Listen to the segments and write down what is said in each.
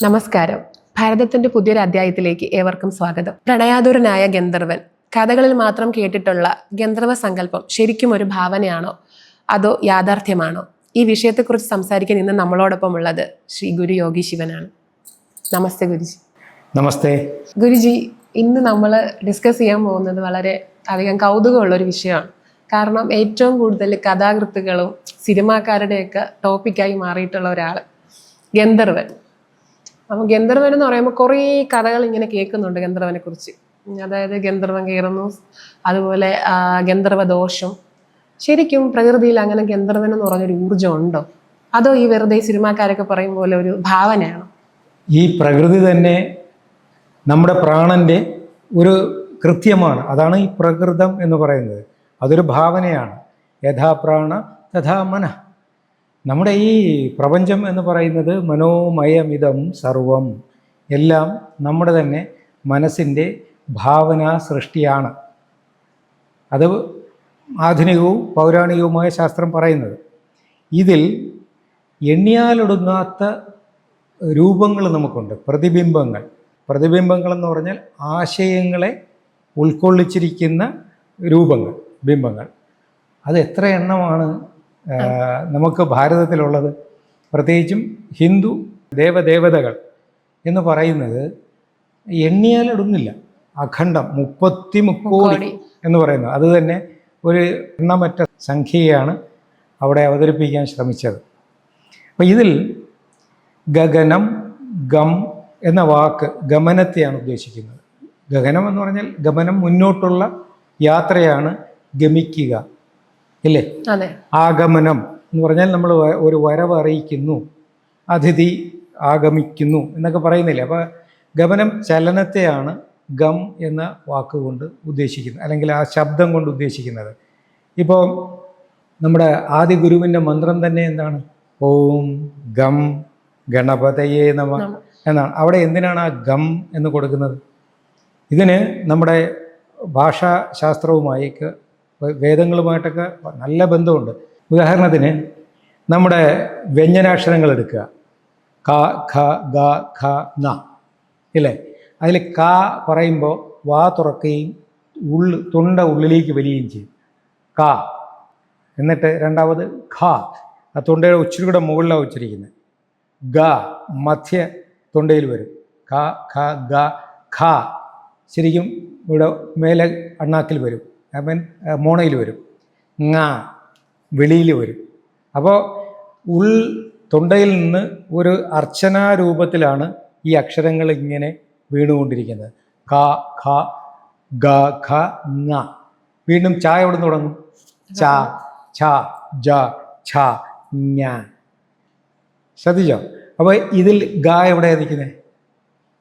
നമസ്കാരം. ഭാരതത്തിന്റെ പുതിയൊരു അധ്യായത്തിലേക്ക് ഏവർക്കും സ്വാഗതം. പ്രണയാതുരനായ ഗന്ധർവൻ. കഥകളിൽ മാത്രം കേട്ടിട്ടുള്ള ഗന്ധർവ സങ്കല്പം ശരിക്കും ഒരു ഭാവനയാണോ അതോ യാഥാർത്ഥ്യമാണോ? ഈ വിഷയത്തെക്കുറിച്ച് സംസാരിക്കാൻ ഇന്ന് നമ്മളോടൊപ്പം ഉള്ളത് ശ്രീ ഗുരു യോഗി ശിവനാണ്. നമസ്തേ ഗുരുജി. നമസ്തേ ഗുരുജി, ഇന്ന് നമ്മൾ ഡിസ്കസ് ചെയ്യാൻ പോകുന്നത് വളരെ അധികം കൗതുകമുള്ള ഒരു വിഷയമാണ്. കാരണം ഏറ്റവും കൂടുതൽ കഥാകൃത്തുക്കളും സിനിമാക്കാരുടെയൊക്കെ ടോപ്പിക്കായി മാറിയിട്ടുള്ള ഒരാൾ ഗന്ധർവൻ. അപ്പം ഗന്ധർവൻ എന്ന് പറയുമ്പോൾ കുറേ കഥകൾ ഇങ്ങനെ കേൾക്കുന്നുണ്ട് ഗന്ധർവനെ കുറിച്ച്. അതായത് ഗന്ധർവൻ കയറുന്നു, അതുപോലെ ഗന്ധർവ ദോഷം. ശരിക്കും പ്രകൃതിയിൽ അങ്ങനെ ഗന്ധർവൻ എന്ന് പറഞ്ഞൊരു ഊർജ്ജം ഉണ്ടോ, അതോ ഈ വെറുതെ സിനിമാക്കാരൊക്കെ പറയും പോലെ ഒരു ഭാവനയാണോ? ഈ പ്രകൃതി തന്നെ നമ്മുടെ പ്രാണന്റെ ഒരു കൃത്യമാണ്. അതാണ് ഈ പ്രകൃതം എന്ന് പറയുന്നത്. അതൊരു ഭാവനയാണ്. യഥാ പ്രാണ തഥാ മനഃ. നമ്മുടെ ഈ പ്രപഞ്ചം എന്ന് പറയുന്നത് മനോമയമിതം സർവം. എല്ലാം നമ്മുടെ തന്നെ മനസ്സിൻ്റെ ഭാവന സൃഷ്ടിയാണ്. അത് ആധുനികവും പൗരാണികവുമായ ശാസ്ത്രം പറയുന്നത്. ഇതിൽ എണ്ണിയാലൊടുങ്ങാത്ത രൂപങ്ങൾ നമുക്കുണ്ട്. പ്രതിബിംബങ്ങൾ എന്ന് പറഞ്ഞാൽ ആശയങ്ങളെ ഉൾക്കൊള്ളിച്ചിരിക്കുന്ന രൂപങ്ങൾ, ബിംബങ്ങൾ. അത് എത്ര എണ്ണമാണ് നമുക്ക് ഭാരതത്തിലുള്ളത്? പ്രത്യേകിച്ചും ഹിന്ദു ദേവദേവതകൾ എന്ന് പറയുന്നത് എണ്ണിയാലൊടുങ്ങില്ല. അഖണ്ഡം 33 കോടി എന്ന് പറയുന്നത്. അത് തന്നെ ഒരു എണ്ണമറ്റ സംഖ്യയാണ് അവിടെ അവതരിപ്പിക്കാൻ ശ്രമിച്ചത്. അപ്പോൾ ഇതിൽ ഗഗനം, ഗം എന്ന വാക്ക് ഗമനത്തെയാണ് ഉദ്ദേശിക്കുന്നത്. ഗഗനം എന്ന് പറഞ്ഞാൽ ഗമനം, മുന്നോട്ടുള്ള യാത്രയാണ് ഗമിക്കുക, ഇല്ലേ? ആഗമനം എന്ന് പറഞ്ഞാൽ നമ്മൾ ഒരു വരവ് അറിയിക്കുന്നു, അതിഥി ആഗമിക്കുന്നു എന്നൊക്കെ പറയുന്നില്ലേ? അപ്പോൾ ഗമനം ചലനത്തെയാണ് ഗം എന്ന വാക്കുകൊണ്ട് ഉദ്ദേശിക്കുന്നത്, അല്ലെങ്കിൽ ആ ശബ്ദം കൊണ്ട് ഉദ്ദേശിക്കുന്നത്. ഇപ്പോൾ നമ്മുടെ ആദി ഗുരുവിൻ്റെ മന്ത്രം തന്നെ എന്താണ്? ഓം ഗം ഗണപതയേ നമഃ എന്നാണ്. അവിടെ എന്തിനാണ് ആ ഗം എന്ന് കൊടുക്കുന്നത്? ഇതിന് നമ്മുടെ ഭാഷാശാസ്ത്രവുമായി, വേദങ്ങളുമായിട്ടൊക്കെ നല്ല ബന്ധമുണ്ട്. ഉദാഹരണത്തിന് നമ്മുടെ വ്യഞ്ജനാക്ഷരങ്ങൾ എടുക്കുക. ക, ഖ, ഗ, ഖ, ന, ഇല്ലേ? അതിൽ ക പറയുമ്പോൾ വാ തുറക്കുകയും തൊണ്ട ഉള്ളിലേക്ക് വലിയുകയും ചെയ്യും. ക. എന്നിട്ട് രണ്ടാമത് ഖ, ആ തൊണ്ടയുടെ ഉച്ചിരി കൂടെ മുകളിലാണ് ഉച്ചരിക്കുന്നത്. ഗ മധ്യ തൊണ്ടയിൽ വരും. ഖ, ഖ, ഗ, ഖ ശരിക്കും ഇവിടെ മേലെ അണ്ണാക്കിൽ വരും, മോണയിൽ വരും. ങ വെളിയിൽ വരും. അപ്പോൾ തൊണ്ടയിൽ നിന്ന് ഒരു അർച്ചനാരൂപത്തിലാണ് ഈ അക്ഷരങ്ങൾ ഇങ്ങനെ വീണുകൊണ്ടിരിക്കുന്നത്. ക, ഖ, ഗ, ഖ, ങ. വീണ്ടും ച എവിടെ നിന്ന് തുടങ്ങും? ച, ഛ, ജ, ഛ, ഞ. ശ്രദ്ധിച്ചോ? അപ്പോൾ ഇതിൽ ഗ എവിടെയാണ് നിൽക്കുന്നത്?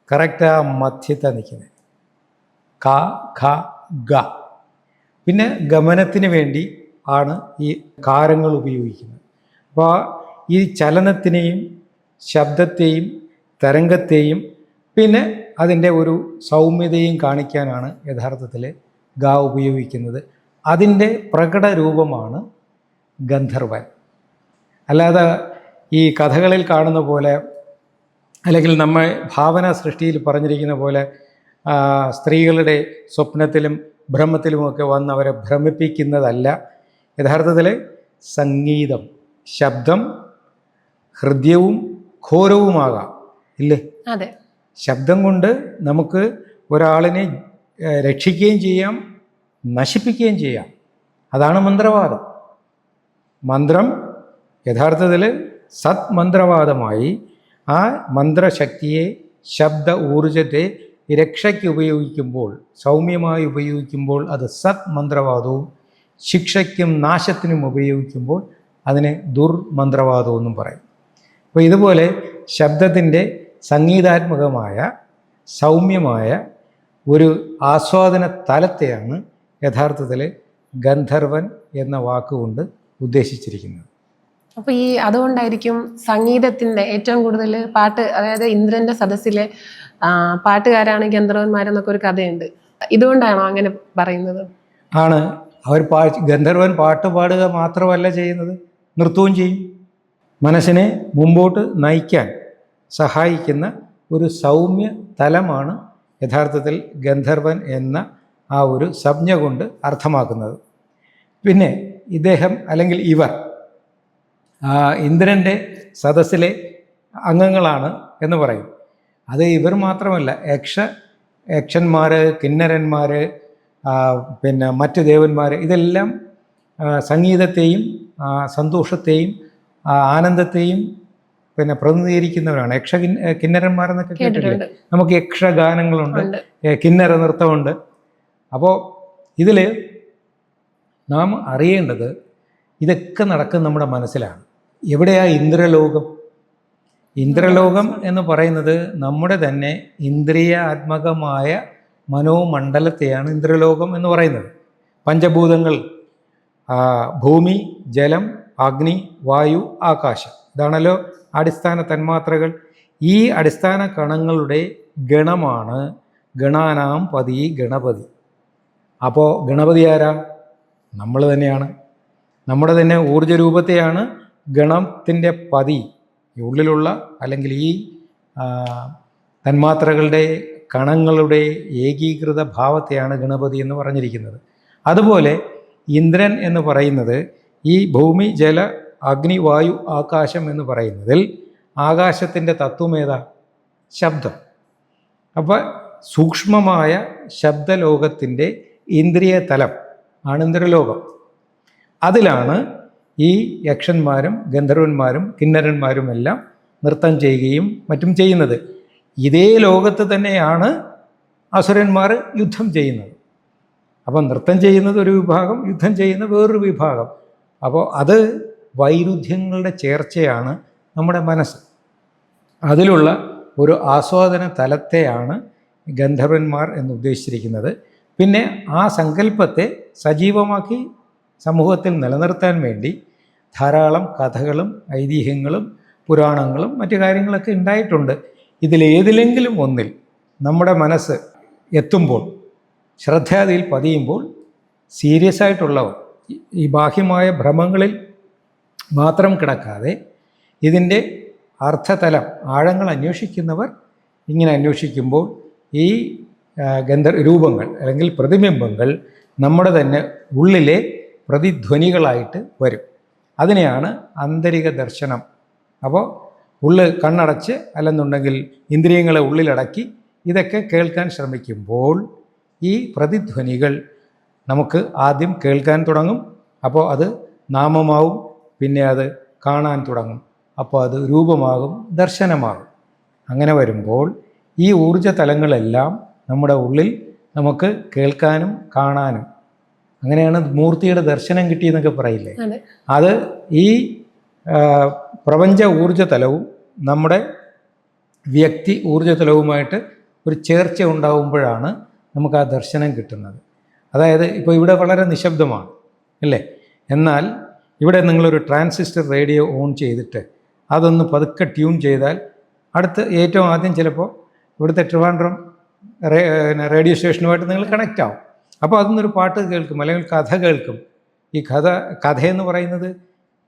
കറക്റ്റ് ആ മധ്യത്താണ് നിൽക്കുന്നത്. ക, ഖ, ഗ. പിന്നെ ഗമനത്തിന് വേണ്ടി ആണ് ഈ കാരങ്ങൾ ഉപയോഗിക്കുന്നത്. അപ്പോൾ ഈ ചലനത്തിനെയും ശബ്ദത്തെയും തരംഗത്തെയും പിന്നെ അതിൻ്റെ ഒരു സൗമ്യതയും കാണിക്കാനാണ് യഥാർത്ഥത്തിൽ ഗ ഉപയോഗിക്കുന്നത്. അതിൻ്റെ പ്രകട രൂപമാണ് ഗന്ധർവൻ. അല്ലാതെ ഈ കഥകളിൽ കാണുന്ന പോലെ, അല്ലെങ്കിൽ നമ്മൾ ഭാവന സൃഷ്ടിയിൽ പറഞ്ഞിരിക്കുന്ന പോലെ സ്ത്രീകളുടെ സ്വപ്നത്തിലും ഭ്രമത്തിലുമൊക്കെ വന്ന് അവരെ ഭ്രമിപ്പിക്കുന്നതല്ല. യഥാർത്ഥത്തിൽ സംഗീതം, ശബ്ദം ഹൃദ്യവും ഘോരവുമാകാം, ഇല്ലേ? അതെ. ശബ്ദം കൊണ്ട് നമുക്ക് ഒരാളിനെ രക്ഷിക്കുകയും ചെയ്യാം, നശിപ്പിക്കുകയും ചെയ്യാം. അതാണ് മന്ത്രവാദം. മന്ത്രം യഥാർത്ഥത്തിൽ സത് മന്ത്രവാദമായി ആ മന്ത്രശക്തിയെ, ശബ്ദ ഊർജത്തെ രക്ഷയ്ക്ക് ഉപയോഗിക്കുമ്പോൾ, സൗമ്യമായി ഉപയോഗിക്കുമ്പോൾ അത് സത് മന്ത്രവാദവും, ശിക്ഷയ്ക്കും നാശത്തിനും ഉപയോഗിക്കുമ്പോൾ അതിനെ ദുർമന്ത്രവാദവും എന്നും പറയും. അപ്പോൾ ഇതുപോലെ ശബ്ദത്തിൻ്റെ സംഗീതാത്മകമായ സൗമ്യമായ ഒരു ആസ്വാദന തലത്തെയാണ് യഥാർത്ഥത്തിൽ ഗന്ധർവൻ എന്ന വാക്കുകൊണ്ട് ഉദ്ദേശിച്ചിരിക്കുന്നത്. അപ്പോൾ അതുകൊണ്ടായിരിക്കും സംഗീതത്തിൻ്റെ ഏറ്റവും കൂടുതൽ പാട്ട്, അതായത് ഇന്ദ്രന്റെ സദസ്സിലെ പാട്ടുകാരാണ് ഗന്ധർവന്മാരെന്നൊക്കെ ഒരു കഥയുണ്ട്. ഇതുകൊണ്ടാണോ അങ്ങനെ പറയുന്നത്? ആണ്. അവർ ഗന്ധർവൻ പാട്ട് പാടുക മാത്രമല്ല ചെയ്യുന്നത്, നൃത്തവും ചെയ്യും. മനസ്സിനെ മുമ്പോട്ട് നയിക്കാൻ സഹായിക്കുന്ന ഒരു സൗമ്യ തലമാണ് യഥാർത്ഥത്തിൽ ഗന്ധർവൻ എന്ന ആ ഒരു സംജ്ഞ കൊണ്ട് അർത്ഥമാക്കുന്നത്. പിന്നെ ഇദ്ദേഹം അല്ലെങ്കിൽ ഇവർ ഇന്ദ്രൻ്റെ സദസ്സിലെ അംഗങ്ങളാണ് എന്ന് പറയും. അത് ഇവർ മാത്രമല്ല, യക്ഷന്മാർ, കിന്നരന്മാർ, പിന്നെ മറ്റ് ദേവന്മാർ, ഇതെല്ലാം സംഗീതത്തെയും സന്തോഷത്തെയും ആനന്ദത്തെയും പിന്നെ പ്രതിനിധീകരിക്കുന്നവരാണ്. കിന്നരന്മാരെന്നൊക്കെ കേട്ടിട്ടില്ലേ? നമുക്ക് യക്ഷഗാനങ്ങളുണ്ട്, കിന്നര നൃത്തമുണ്ട്. അപ്പോൾ ഇതിൽ നാം അറിയേണ്ടത് ഇതൊക്കെ നടക്കുന്ന നമ്മുടെ മനസ്സിലാണ്. എവിടെയാ ഇന്ദ്രലോകം? ഇന്ദ്രലോകം എന്ന് പറയുന്നത് നമ്മുടെ തന്നെ ഇന്ദ്രിയാത്മകമായ മനോമണ്ഡലത്തെയാണ് ഇന്ദ്രലോകം എന്ന് പറയുന്നത്. പഞ്ചഭൂതങ്ങൾ, ഭൂമി, ജലം, അഗ്നി, വായു, ആകാശം, ഇതാണല്ലോ അടിസ്ഥാന തന്മാത്രകൾ. ഈ അടിസ്ഥാന കണങ്ങളുടെ ഗണമാണ് ഗണാനാം പതി ഗണപതി. അപ്പോൾ ഗണപതി ആരാ? നമ്മൾ തന്നെയാണ്. നമ്മുടെ തന്നെ ഊർജ്ജരൂപത്തെയാണ് ഗണത്തിൻ്റെ പതി, ഉള്ളിലുള്ള അല്ലെങ്കിൽ ഈ തന്മാത്രകളുടെ കണങ്ങളുടെ ഏകീകൃത ഭാവത്തെയാണ് ഗണപതി എന്ന് പറഞ്ഞിരിക്കുന്നത്. അതുപോലെ ഇന്ദ്രൻ എന്ന് പറയുന്നത് ഈ ഭൂമി, ജല, അഗ്നി, വായു, ആകാശം എന്ന് പറയുന്നതിൽ ആകാശത്തിൻ്റെ തത്വമേതാ? ശബ്ദം. അപ്പോൾ സൂക്ഷ്മമായ ശബ്ദലോകത്തിൻ്റെ ഇന്ദ്രിയ തലം ആണ് ഇന്ദ്രലോകം. അതിലാണ് ഈ യക്ഷന്മാരും ഗന്ധർവന്മാരും കിന്നരന്മാരും എല്ലാം നൃത്തം ചെയ്യുകയും മറ്റും ചെയ്യുന്നത്. ഇതേ ലോകത്ത് തന്നെയാണ് അസുരന്മാർ യുദ്ധം ചെയ്യുന്നത്. അപ്പം നൃത്തം ചെയ്യുന്നത് ഒരു വിഭാഗം, യുദ്ധം ചെയ്യുന്ന വേറൊരു വിഭാഗം. അപ്പോൾ അത് വൈരുദ്ധ്യങ്ങളുടെ ചേർച്ചയാണ് നമ്മുടെ മനസ്സ്. അതിലുള്ള ഒരു ആസ്വാദന തലത്തെയാണ് ഗന്ധർവന്മാർ എന്ന് ഉദ്ദേശിച്ചിരിക്കുന്നത്. പിന്നെ ആ സങ്കല്പത്തെ സജീവമാക്കി സമൂഹത്തിൽ നിലനിർത്താൻ വേണ്ടി ധാരാളം കഥകളും ഐതിഹ്യങ്ങളും പുരാണങ്ങളും മറ്റു കാര്യങ്ങളൊക്കെ ഉണ്ടായിട്ടുണ്ട്. ഇതിലേതിലെങ്കിലും ഒന്നിൽ നമ്മുടെ മനസ്സ് എത്തുമ്പോൾ, ശ്രദ്ധാതിയിൽ പതിയുമ്പോൾ, സീരിയസ് ആയിട്ടുള്ളവർ ഈ ബാഹ്യമായ ഭ്രമങ്ങളിൽ മാത്രം കിടക്കാതെ ഇതിൻ്റെ അർത്ഥതലം, ആഴങ്ങൾ അന്വേഷിക്കുന്നവർ ഇങ്ങനെ അന്വേഷിക്കുമ്പോൾ ഈ രൂപങ്ങൾ അല്ലെങ്കിൽ പ്രതിബിംബങ്ങൾ നമ്മുടെ തന്നെ ഉള്ളിലെ പ്രതിധ്വനികളായിട്ട് വരും. അതിനെയാണ് ആന്തരിക ദർശനം. അപ്പോൾ കണ്ണടച്ച് അല്ലെന്നുണ്ടെങ്കിൽ ഇന്ദ്രിയങ്ങളെ ഉള്ളിലടക്കി ഇതൊക്കെ കേൾക്കാൻ ശ്രമിക്കുമ്പോൾ ഈ പ്രതിധ്വനികൾ നമുക്ക് ആദ്യം കേൾക്കാൻ തുടങ്ങും. അപ്പോൾ അത് നാമമാവും, പിന്നെ അത് കാണാൻ തുടങ്ങും, അപ്പോൾ അത് രൂപമാകും, ദർശനമാകും. അങ്ങനെ വരുമ്പോൾ ഈ ഊർജ തലങ്ങളെല്ലാം നമ്മുടെ ഉള്ളിൽ നമുക്ക് കേൾക്കാനും കാണാനും, അങ്ങനെയാണ് മൂർത്തിയുടെ ദർശനം കിട്ടിയെന്നൊക്കെ പറയില്ലേ, അത് ഈ പ്രപഞ്ച ഊർജ്ജതലവും നമ്മുടെ വ്യക്തി ഊർജ്ജതലവുമായിട്ട് ഒരു ചേർച്ച ഉണ്ടാകുമ്പോഴാണ് നമുക്ക് ആ ദർശനം കിട്ടുന്നത്. അതായത് ഇപ്പോൾ ഇവിടെ വളരെ നിശബ്ദമാണ് അല്ലേ, എന്നാൽ ഇവിടെ നിങ്ങളൊരു ട്രാൻസിസ്റ്റർ റേഡിയോ ഓൺ ചെയ്തിട്ട് അതൊന്ന് പതുക്കെ ട്യൂൺ ചെയ്താൽ അടുത്ത് ഏറ്റവും ആദ്യം ചിലപ്പോൾ ഇവിടുത്തെ ട്രിവാൻഡ്രം റേഡിയോ സ്റ്റേഷനുമായിട്ട് നിങ്ങൾ കണക്റ്റ് ആവും. അപ്പോൾ അതിന്നൊരു പാട്ട് കേൾക്കും അല്ലെങ്കിൽ കഥ കേൾക്കും. ഈ കഥയെന്ന് പറയുന്നത്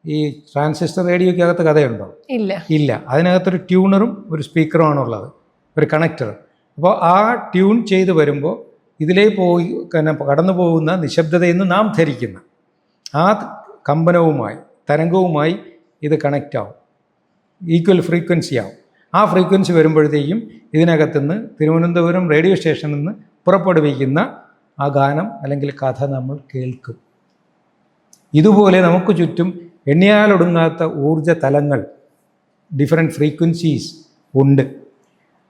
ഈ ട്രാൻസിസ്റ്റർ റേഡിയോയ്ക്കകത്ത് കഥയുണ്ടോ? ഇല്ല. അതിനകത്തൊരു ട്യൂണറും ഒരു സ്പീക്കറുമാണ് ഉള്ളത്, ഒരു കണക്ടറും. അപ്പോൾ ആ ട്യൂൺ ചെയ്ത് വരുമ്പോൾ ഇതിലേ കടന്നു പോകുന്ന നിശബ്ദതയെന്ന് നാം ധരിക്കുന്ന ആ കമ്പനവുമായി, തരംഗവുമായി ഇത് കണക്റ്റ് ആവും, ഈക്വൽ ഫ്രീക്വൻസി ആവും. ആ ഫ്രീക്വൻസി വരുമ്പോഴത്തേക്കും ഇതിനകത്തുനിന്ന് തിരുവനന്തപുരം റേഡിയോ സ്റ്റേഷനിൽ നിന്ന് പുറപ്പെടുവിക്കുന്ന ആ ഗാനം അല്ലെങ്കിൽ കഥ നമ്മൾ കേൾക്കും. ഇതുപോലെ നമുക്ക് ചുറ്റും എണ്ണിയാലൊടുങ്ങാത്ത ഊർജ തലങ്ങൾ, ഡിഫറെൻറ്റ് ഫ്രീക്വൻസീസ് ഉണ്ട്.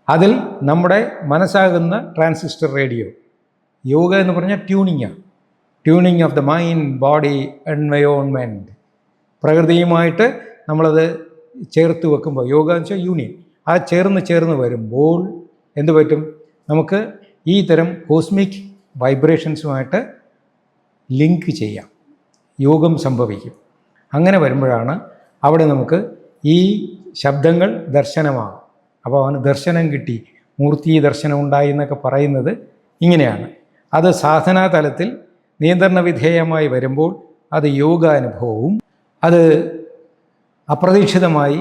അതിൽ നമ്മുടെ മനസ്സാകുന്ന ട്രാൻസിസ്റ്റർ റേഡിയോ, യോഗ എന്ന് പറഞ്ഞാൽ ട്യൂണിങ്ങാണ്. Tuning of the mind, body, environment. പ്രകൃതിയുമായിട്ട് നമ്മളത് ചേർത്ത് വെക്കുമ്പോൾ, യോഗ എന്ന് വെച്ചാൽ യൂണിയൻ, ആ ചേർന്ന് വരുമ്പോൾ എന്ത് പറ്റും? നമുക്ക് ഈ തരം കോസ്മിക് വൈബ്രേഷൻസുമായിട്ട് ലിങ്ക് ചെയ്യാം, യോഗം സംഭവിക്കും. അങ്ങനെ വരുമ്പോഴാണ് അവിടെ നമുക്ക് ഈ ശബ്ദങ്ങൾ ദർശനമാകും. അപ്പോൾ അവന് ദർശനം കിട്ടി, മൂർത്തി ദർശനം ഉണ്ടായി എന്നൊക്കെ പറയുന്നത് ഇങ്ങനെയാണ്. അത് സാധനാ തലത്തിൽ നിയന്ത്രണ വിധേയമായി വരുമ്പോൾ അത് യോഗാനുഭവവും, അത് അപ്രതീക്ഷിതമായി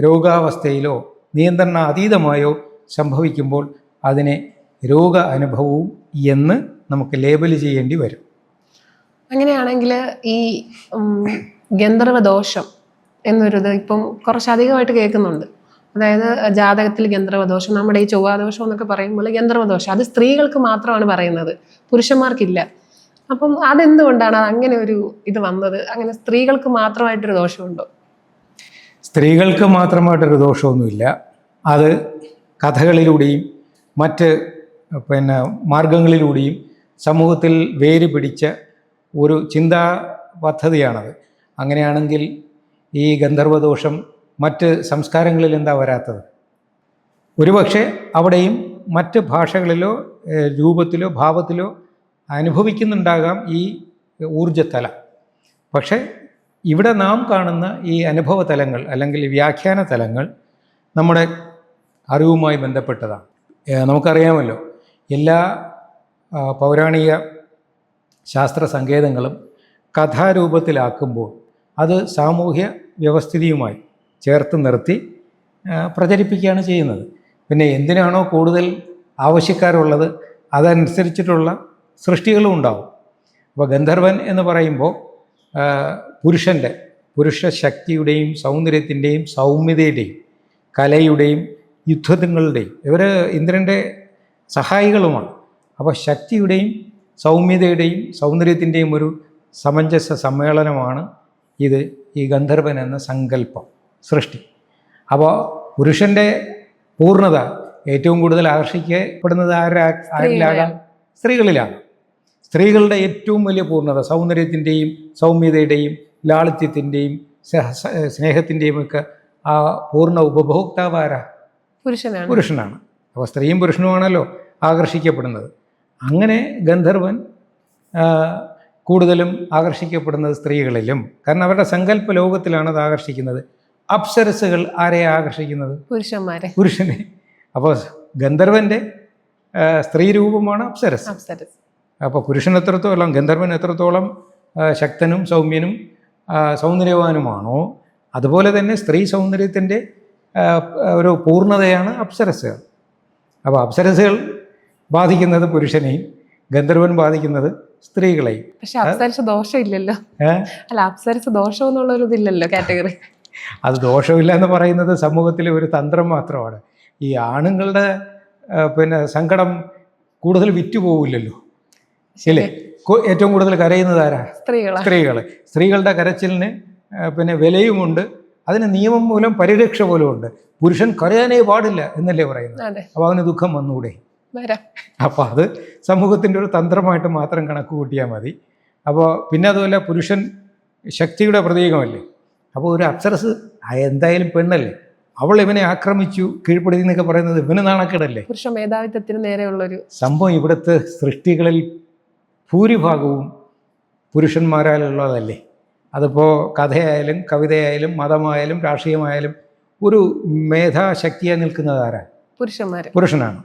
രോഗാവസ്ഥയിലോ നിയന്ത്രണ അതീതമായോ സംഭവിക്കുമ്പോൾ അതിനെ രോഗ അനുഭവവും എന്ന് നമുക്ക് ലേബൽ ചെയ്യേണ്ടി വരും. അങ്ങനെയാണെങ്കിൽ ഈ ഗന്ധർവ ദോഷം എന്നൊരിത് ഇപ്പം കുറച്ചധികമായിട്ട് കേൾക്കുന്നുണ്ട്. അതായത് ജാതകത്തിൽ ഗന്ധർവദോഷം, നമ്മുടെ ഈ ചൊവ്വാദോഷം എന്നൊക്കെ പറയുമ്പോൾ ഗന്ധർവദോഷം അത് സ്ത്രീകൾക്ക് മാത്രമാണ് പറയുന്നത്, പുരുഷന്മാർക്കില്ല. അപ്പം അതെന്തുകൊണ്ടാണ് അങ്ങനെ ഒരു ഇത് വന്നത്? അങ്ങനെ സ്ത്രീകൾക്ക് മാത്രമായിട്ടൊരു ദോഷമുണ്ടോ? സ്ത്രീകൾക്ക് മാത്രമായിട്ടൊരു ദോഷമൊന്നുമില്ല. അത് കഥകളിലൂടെയും മറ്റ് മാർഗങ്ങളിലൂടെയും സമൂഹത്തിൽ വേര് പിടിച്ച ഒരു ചിന്താ പദ്ധതിയാണത്. അങ്ങനെയാണെങ്കിൽ ഈ ഗന്ധർവദോഷം മറ്റ് സംസ്കാരങ്ങളിൽ എന്താ വരാത്തത്? ഒരുപക്ഷെ അവിടെയും മറ്റ് ഭാഷകളിലോ രൂപത്തിലോ ഭാവത്തിലോ അനുഭവിക്കുന്നുണ്ടാകാം ഈ ഊർജ്ജത്തല. പക്ഷേ ഇവിടെ നാം കാണുന്ന ഈ അനുഭവ തലങ്ങൾ അല്ലെങ്കിൽ വ്യാഖ്യാന തലങ്ങൾ നമ്മുടെ അറിവുമായി ബന്ധപ്പെട്ടതാണ്. നമുക്കറിയാമല്ലോ, എല്ലാ പൗരാണിക ശാസ്ത്ര സങ്കേതങ്ങളും കഥാരൂപത്തിലാക്കുമ്പോൾ അത് സാമൂഹ്യ വ്യവസ്ഥിതിയുമായി ചേർത്ത് നിർത്തി പ്രചരിപ്പിക്കുകയാണ് ചെയ്യുന്നത്. പിന്നെ എന്തിനാണോ കൂടുതൽ ആവശ്യക്കാരുള്ളത് അതനുസരിച്ചിട്ടുള്ള സൃഷ്ടികളും ഉണ്ടാവും. അപ്പോൾ ഗന്ധർവൻ എന്ന് പറയുമ്പോൾ പുരുഷ ശക്തിയുടെയും സൗന്ദര്യത്തിൻ്റെയും സൗമ്യതയുടെയും കലയുടെയും യുദ്ധങ്ങളുടെയും ഇവർ ഇന്ദ്രൻ്റെ സഹായികളുമാണ്. അപ്പോൾ ശക്തിയുടെയും സൗമ്യതയുടെയും സൗന്ദര്യത്തിൻ്റെയും ഒരു സമഞ്ജസ സമ്മേളനമാണ് ഇത്, ഈ ഗന്ധർവൻ എന്ന സങ്കല്പം സൃഷ്ടി. അപ്പോൾ പുരുഷൻ്റെ പൂർണ്ണത ഏറ്റവും കൂടുതൽ ആകർഷിക്കപ്പെടുന്നത് ആരിലാകാം? സ്ത്രീകളിലാണ്. സ്ത്രീകളുടെ ഏറ്റവും വലിയ പൂർണ്ണത സൗന്ദര്യത്തിൻ്റെയും സൗമ്യതയുടെയും ലാളിത്യത്തിൻ്റെയും സ്നേഹത്തിൻ്റെയും ഒക്കെ ആ പൂർണ്ണ ഉപഭോക്താവ് ആരാ? പുരുഷനാണ്. അപ്പോൾ സ്ത്രീയും പുരുഷനുമാണല്ലോ ആകർഷിക്കപ്പെടുന്നത്. അങ്ങനെ ഗന്ധർവൻ കൂടുതലും ആകർഷിക്കപ്പെടുന്നത് സ്ത്രീകളിലും, കാരണം അവരുടെ സങ്കല്പ ലോകത്തിലാണ് അത് ആകർഷിക്കുന്നത്. അപ്സരസുകൾ ആരെയാണ് ആകർഷിക്കുന്നത്? പുരുഷനെ. അപ്പോൾ ഗന്ധർവൻ്റെ സ്ത്രീ രൂപമാണ് അപ്സരസ്. അപ്പോൾ പുരുഷൻ എത്രത്തോളം, ഗന്ധർവൻ എത്രത്തോളം ശക്തനും സൗമ്യനും സൗന്ദര്യവാനുമാണോ അതുപോലെ തന്നെ സ്ത്രീ സൗന്ദര്യത്തിൻ്റെ ഒരു പൂർണ്ണതയാണ് അപ്സരസുകൾ. അപ്പോൾ അപ്സരസുകൾ ബാധിക്കുന്നത് പുരുഷനെയും ഗന്ധർവൻ ബാധിക്കുന്നത് സ്ത്രീകളെയും. പക്ഷെ അപ്സരസ ദോഷം ഇല്ലല്ലോ. അല്ല, അപ്സരസ ദോഷം എന്നുള്ളൊരു ഇതില്ലല്ലോ കാറ്റഗറി. അത് ദോഷമില്ല എന്ന് പറയുന്നത് സമൂഹത്തിലെ ഒരു തന്ത്രം മാത്രമാണ്. ഈ ആണുങ്ങളുടെ സങ്കടം കൂടുതൽ വിറ്റുപോകില്ലല്ലോ, ശരിയല്ലേ? ഏറ്റവും കൂടുതൽ കരയുന്നത് ആരാ? സ്ത്രീകൾ. സ്ത്രീകളുടെ കരച്ചിലിന് വിലയുമുണ്ട്, അതിന് നിയമം മൂലം പരിരക്ഷ പോലും ഉണ്ട്. പുരുഷൻ കരയാനേ പാടില്ല എന്നല്ലേ പറയുന്നത്. അപ്പോൾ അവന് ദുഃഖം വന്നുകൂടെ? അപ്പോൾ അത് സമൂഹത്തിൻ്റെ ഒരു തന്ത്രമായിട്ട് മാത്രം കണക്ക് കൂട്ടിയാൽ മതി. അപ്പോൾ പിന്നെ അതുപോലെ പുരുഷൻ ശക്തിയുടെ പ്രതീകമല്ലേ. അപ്പോൾ ഒരു അപ്സരസ് എന്തായാലും പെണ്ണല്ലേ, അവൾ ഇവനെ ആക്രമിച്ചു കീഴ്പ്പെടുത്തി എന്നൊക്കെ പറയുന്നത് ഇവന് നാണക്കേടല്ലേ? പുരുഷ മേധാവിത്വത്തിന് നേരെയുള്ളൊരു സംഭവം. ഇവിടുത്തെ സൃഷ്ടികളിൽ ഭൂരിഭാഗവും പുരുഷന്മാരാലുള്ളതല്ലേ. അതിപ്പോൾ കഥയായാലും കവിതയായാലും മതമായാലും രാഷ്ട്രീയമായാലും ഒരു മേധാശക്തിയായി നിൽക്കുന്നത് ആരാ? പുരുഷനാണ്.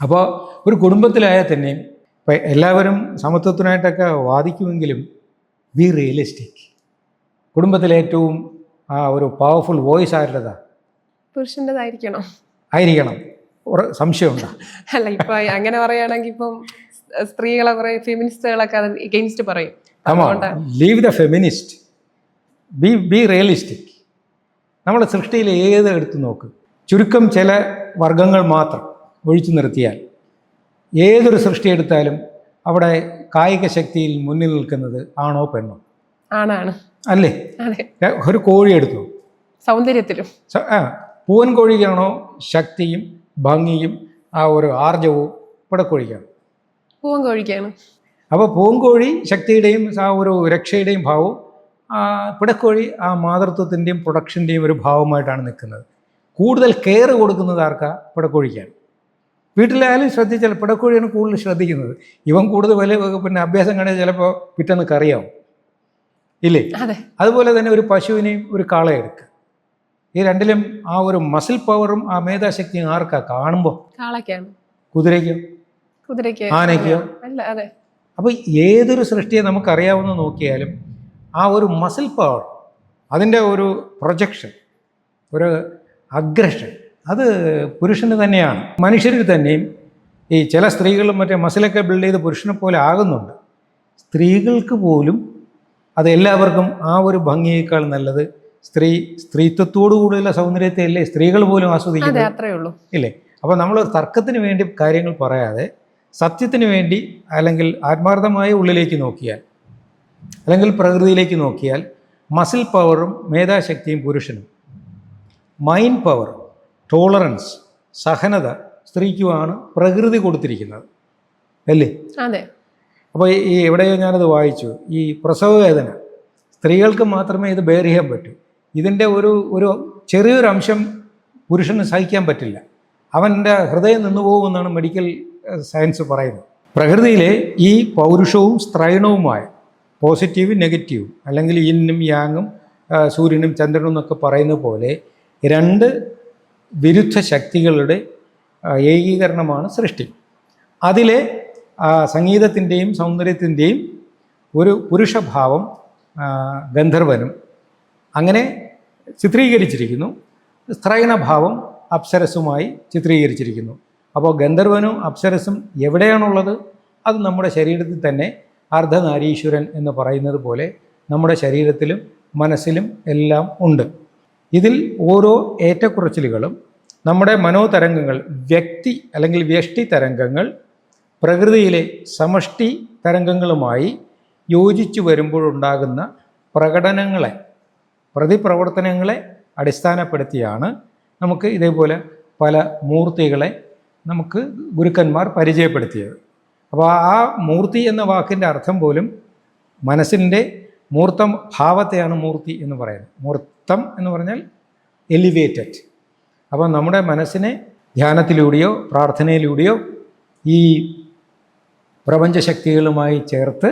അപ്പോൾ ഒരു കുടുംബത്തിലായാൽ തന്നെയും ഇപ്പം എല്ലാവരും സമത്വത്തിനായിട്ടൊക്കെ വാദിക്കുമെങ്കിലും ബി റിയലിസ്റ്റിക്. കുടുംബത്തിലെ ഏറ്റവും ഒരു പവർഫുൾ വോയിസ് ആരുടേതാ? പുരുഷൻ്റെതായിരിക്കണം. സംശയമുണ്ടോ? അല്ല, ഇപ്പം അങ്ങനെ പറയുകയാണെങ്കിൽ ഇപ്പം സ്ത്രീകളെ കുറെ ഫെമിനിസ്റ്റുകളൊക്കെ അത് എഗെയിൻസ്റ്റ് പറയും. Leave the feminist, B realistic. നമ്മുടെ സൃഷ്ടിയിൽ ഏത് എടുത്തു നോക്ക്, ചുരുക്കം ചില വർഗങ്ങൾ മാത്രം ഒഴിച്ചു നിർത്തിയാൽ ഏതൊരു സൃഷ്ടി എടുത്താലും അവിടെ കായിക ശക്തിയിൽ മുന്നിൽ നിൽക്കുന്നത് ആണോ പെണ്ണോ? ആണാണ്. അല്ലേ? ഒരു കോഴി എടുത്തു, സൗന്ദര്യത്തിലും പൂവൻ കോഴിക്കാണോ ശക്തിയും ഭംഗിയും ആ ഒരു ആർജവും? പിടക്കോഴിക്കാണ്. പൂവൻകോഴിക്കാണ്. അപ്പോൾ പൂവൻകോഴി ശക്തിയുടെയും ആ ഒരു രക്ഷയുടെയും ഭാവവും, പിടക്കോഴി ആ മാതൃത്വത്തിൻ്റെയും പ്രൊഡക്ഷൻ്റെയും ഒരു ഭാവമായിട്ടാണ് നിൽക്കുന്നത്. കൂടുതൽ കെയർ കൊടുക്കുന്നത് ആർക്കാ? പിടക്കോഴിക്കാണ്. വീട്ടിലായാലും ശ്രദ്ധിച്ചാൽ പിടക്കോഴിയാണ് കൂടുതൽ ശ്രദ്ധിക്കുന്നത്. ഇവൻ കൂടുതൽ അഭ്യാസം കണ്ടാൽ ചിലപ്പോൾ പിറ്റേന്ന് കറിയാവും, ഇല്ലേ? അതുപോലെ തന്നെ ഒരു പശുവിനെയും ഒരു കാളയെടുക്കുക, ഈ രണ്ടിലും ആ ഒരു മസിൽ പവറും ആ മേധാശക്തിയും ആർക്കാ കാണുമ്പോൾ? കാളയ്ക്കാണ്. കുതിരയ്ക്കോ? ആനയ്ക്കോ? അപ്പോൾ ഏതൊരു സൃഷ്ടിയെ നമുക്കറിയാവുന്ന നോക്കിയാലും ആ ഒരു മസിൽ പവർ, അതിൻ്റെ ഒരു പ്രൊജക്ഷൻ, ഒരു അഗ്രഷൻ അത് പുരുഷന് തന്നെയാണ്. മനുഷ്യരിൽ തന്നെയും ഈ ചില സ്ത്രീകളും മറ്റേ മസിലൊക്കെ ബിൽഡ് ചെയ്ത് പുരുഷനെ പോലെ ആകുന്നുണ്ട്. സ്ത്രീകൾക്ക് പോലും അത് എല്ലാവർക്കും ആ ഒരു ഭംഗിയേക്കാൾ നല്ലത് സ്ത്രീത്വത്തോടു കൂടിയുള്ള സൗന്ദര്യത്തെയല്ലേ സ്ത്രീകൾ പോലും ആസ്വദിക്കുന്നത്. അത്രേ ഉള്ളൂ ഇല്ലേ? അപ്പോൾ നമ്മൾ തർക്കത്തിന് വേണ്ടി കാര്യങ്ങൾ പറയാതെ സത്യത്തിന് വേണ്ടി അല്ലെങ്കിൽ ആത്മാർത്ഥമായ ഉള്ളിലേക്ക് നോക്കിയാൽ അല്ലെങ്കിൽ പ്രകൃതിയിലേക്ക് നോക്കിയാൽ മസിൽ പവറും മേധാശക്തിയും പുരുഷനും, മൈൻഡ് പവർ, ടോളറൻസ്, സഹനത സ്ത്രീക്കുമാണ് പ്രകൃതി കൊടുത്തിരിക്കുന്നത് അല്ലേ? അതെ. അപ്പോൾ ഈ എവിടെയോ ഞാനത് വായിച്ചു, ഈ പ്രസവ വേദന സ്ത്രീകൾക്ക് മാത്രമേ ഇത് ബെയർ ചെയ്യാൻ പറ്റൂ. ഇതിൻ്റെ ഒരു ചെറിയൊരു അംശം പുരുഷന് സഹിക്കാൻ പറ്റില്ല. അവൻ്റെ ഹൃദയം നിന്നുപോകുമെന്നാണ് മെഡിക്കൽ സയൻസ് പറയുന്നത്. പ്രകൃതിയിലെ ഈ പൗരുഷവും സ്ത്രൈണവുമായ പോസിറ്റീവും നെഗറ്റീവും അല്ലെങ്കിൽ യിന്നും യാങ്ങും സൂര്യനും ചന്ദ്രനും എന്നൊക്കെ പറയുന്ന പോലെ രണ്ട് വിരുദ്ധ ശക്തികളുടെ ഏകീകരണമാണ് സൃഷ്ടി. അതിലെ സംഗീതത്തിൻ്റെയും സൗന്ദര്യത്തിൻ്റെയും ഒരു പുരുഷഭാവം ഗന്ധർവനും അങ്ങനെ ചിത്രീകരിച്ചിരിക്കുന്നു, സ്ത്രൈണഭാവം അപ്സരസുമായി ചിത്രീകരിച്ചിരിക്കുന്നു. അപ്പോൾ ഗന്ധർവനും അപ്സരസും എവിടെയാണുള്ളത്? അത് നമ്മുടെ ശരീരത്തിൽ തന്നെ അർദ്ധനാരീശ്വരൻ എന്ന് പറയുന്നത് പോലെ നമ്മുടെ ശരീരത്തിലും മനസ്സിലും എല്ലാം ഉണ്ട്. ഇതിൽ ഓരോ ഏറ്റക്കുറച്ചിലുകളും നമ്മുടെ മനോതരംഗങ്ങൾ, വ്യക്തി അല്ലെങ്കിൽ വ്യഷ്ടി തരംഗങ്ങൾ പ്രകൃതിയിലെ സമഷ്ടി തരംഗങ്ങളുമായി യോജിച്ചു വരുമ്പോഴുണ്ടാകുന്ന പ്രകടനങ്ങളെ, പ്രതിപ്രവർത്തനങ്ങളെ അടിസ്ഥാനപ്പെടുത്തിയാണ് നമുക്ക് ഇതേപോലെ പല മൂർത്തികളെ നമുക്ക് ഗുരുക്കന്മാർ പരിചയപ്പെടുത്തിയത്. അപ്പോൾ ആ മൂർത്തി എന്ന വാക്കിൻ്റെ അർത്ഥം പോലും മനസ്സിൻ്റെ മൂർത്തം ഭാവത്തെയാണ് മൂർത്തി എന്ന് പറയുന്നത്. മൂർത്തം എന്ന് പറഞ്ഞാൽ എലിവേറ്റഡ്. അപ്പോൾ നമ്മുടെ മനസ്സിനെ ധ്യാനത്തിലൂടെയോ പ്രാർത്ഥനയിലൂടെയോ ഈ പ്രപഞ്ചശക്തികളുമായി ചേർത്ത്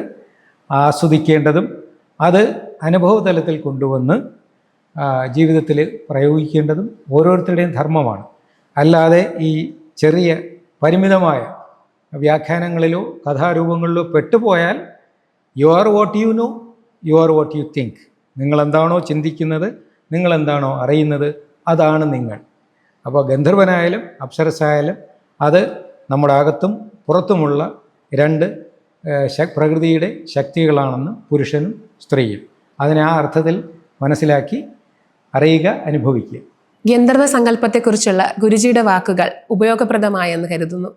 ആസ്വദിക്കേണ്ടതും അത് അനുഭവതലത്തിൽ കൊണ്ടുവന്ന് ജീവിതത്തിൽ പ്രയോഗിക്കേണ്ടതും ഓരോരുത്തരുടെയും ധർമ്മമാണ്. അല്ലാതെ ഈ ചെറിയ പരിമിതമായ വ്യാഖ്യാനങ്ങളിലോ കഥാരൂപങ്ങളിലോ പെട്ടുപോയാൽ you are what you know, you are what you think. നിങ്ങളെന്താണോ ചിന്തിക്കുന്നത്, നിങ്ങളെന്താണോ അറിയുന്നത്, അതാണ് നിങ്ങൾ. അപ്പോൾ ഗന്ധർവനായാലും അപ്സരസായാലും അത് നമ്മുടെ അകത്തും പുറത്തുമുള്ള രണ്ട് പ്രകൃതിയുടെ ശക്തികളാണെന്ന് പുരുഷനും സ്ത്രീയും. അതിനെ ആ അർത്ഥത്തിൽ മനസ്സിലാക്കി അറിയുക, അനുഭവിക്കുക. ഗന്ധർവ സങ്കല്പത്തെക്കുറിച്ചുള്ള ഗുരുജിയുടെ വാക്കുകൾ ഉപയോഗപ്രദമായെന്ന് കരുതുന്നു.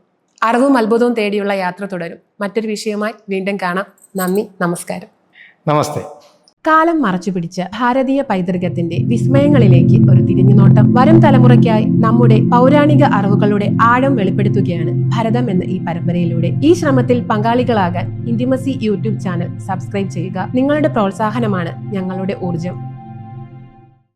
അറിവും അത്ഭുതവും തേടിയുള്ള യാത്ര തുടരും. മറ്റൊരു വിഷയവുമായി വീണ്ടും കാണാം. നന്ദി, നമസ്കാരം. നമസ്തേ. കാലം മറച്ചുപിടിച്ച ഭാരതീയ പൈതൃകത്തിന്റെ വിസ്മയങ്ങളിലേക്ക് ഒരു തിരിഞ്ഞുനോട്ടം. വരും തലമുറയ്ക്കായി നമ്മുടെ പൗരാണിക അറിവുകളുടെ ആഴം വെളിപ്പെടുത്തുകയാണ് ഭരതം എന്ന ഈ പരമ്പരയിലൂടെ. ഈ ശ്രമത്തിൽ പങ്കാളികളാകാൻ ഇന്റിമസി യൂട്യൂബ് ചാനൽ സബ്സ്ക്രൈബ് ചെയ്യുക. നിങ്ങളുടെ പ്രോത്സാഹനമാണ് ഞങ്ങളുടെ ഊർജം.